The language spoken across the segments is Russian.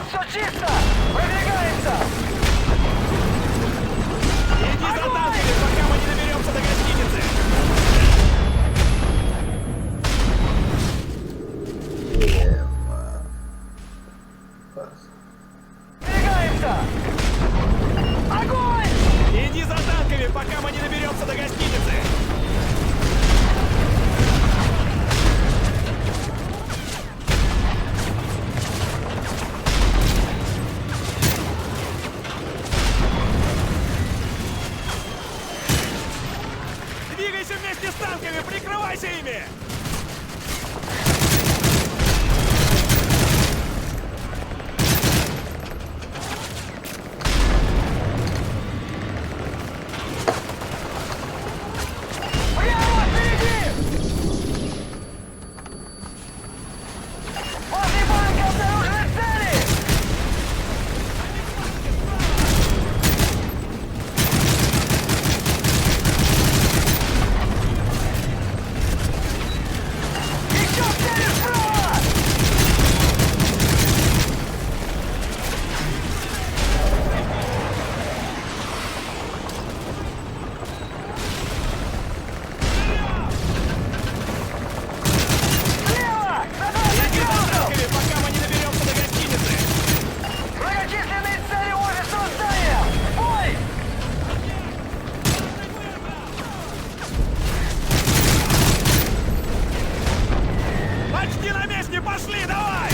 Все чисто! Выдвигаемся! Иди за танками, пока мы не доберемся до гостиницы! Выдвигаемся! Огонь! Иди за танками, пока мы не доберемся до гостиницы! Двигайся вместе с танками, прикрывайся ими! Прямо впереди! Возле банка обнаружены цели! Еще цели справа! Слева! На 20 Иди за градусов! танками, пока мы не доберемся до гостиницы! Многочисленные цели офисного здания! Бой! Почти на месте, пошли, давай!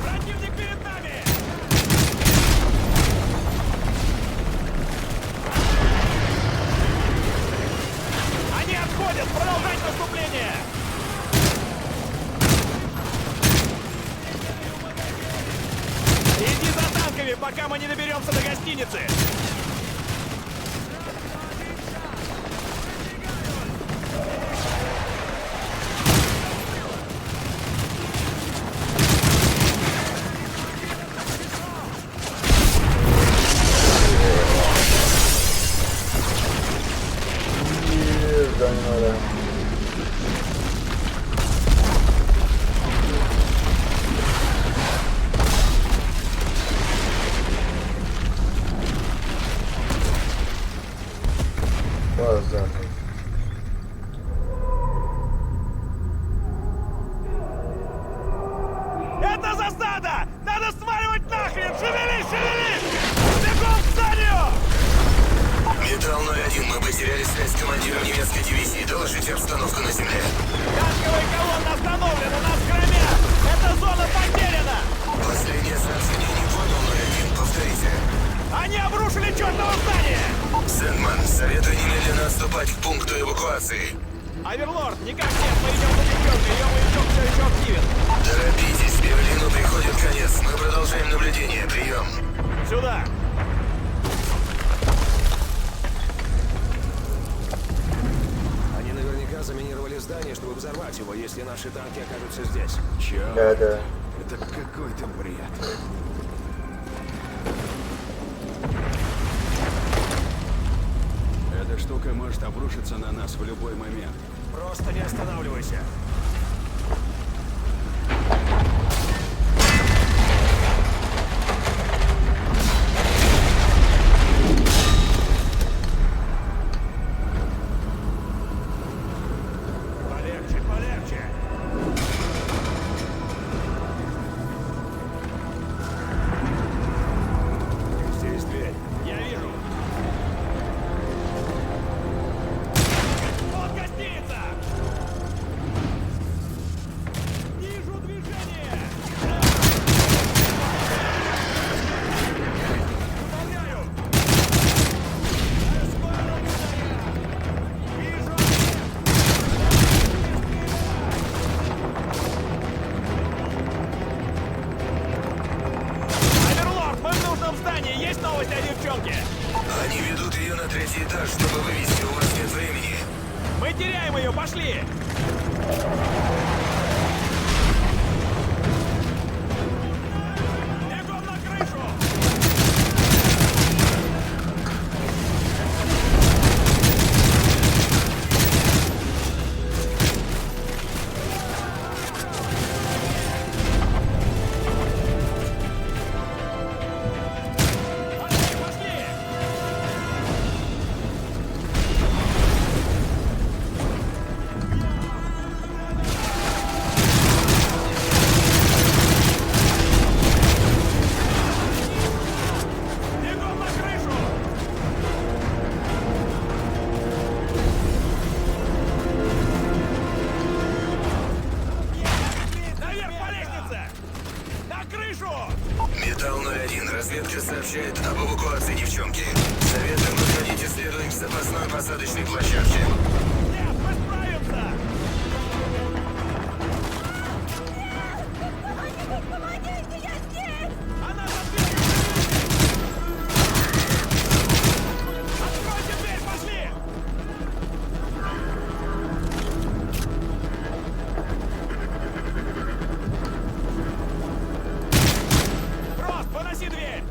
Противник перед нами! Они отходят! Продолжать наступление! Иди за танками, пока мы не доберемся до гостиницы! Это засада! Надо сваливать нахрен! Шевелись, шевелись! Бегом к зданию! Металл 01, мы потеряли связь с командиром немецкой дивизии. Доложите обстановку на земле. Танковая колонна остановлена! Нас громят! Эта зона потеряна! Последнее сообщение не понял 01. Повторите. Они обрушили чертово здание! Сэндман, советую немедленно отступать к пункту эвакуации. Аверлорд, никак нет, мы идем за девчонкой, ее маячок все еще активен. Торопитесь, Берлину приходит конец. Мы продолжаем наблюдение. Прием. Сюда! Они наверняка заминировали здание, чтобы взорвать его, если наши танки окажутся здесь. Чё? Да. Это какой-то бред. Эта штука может обрушиться на нас в любой момент. Просто не останавливайся. Полегче, полегче. Здесь дверь. Я вижу. Вот гостиница! Вижу движение! Выполняю! Вижу! Аверлорд, мы в нужном здании! Есть новости о девчонке? Они ведут ее на 3-й этаж, чтобы вывести. У вас нет времени. Мы теряем ее, пошли! Поднимаемся! На крышу! Металл 01. Разведка сообщает об эвакуации девчонки. Советуем подходить исследовать к запасной посадочной площадке. Нет, мы справимся! Помогите, я здесь! Она за дверью! Откройте дверь, пошли! Фрост, выноси дверь!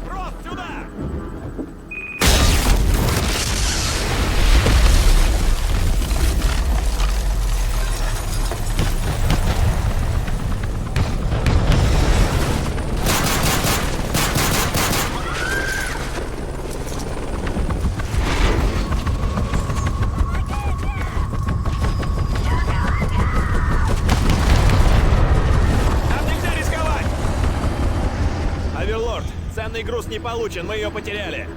Фрост, сюда! Нам нельзя рисковать! Оверлорд, ценный груз не получен, мы ее потеряли.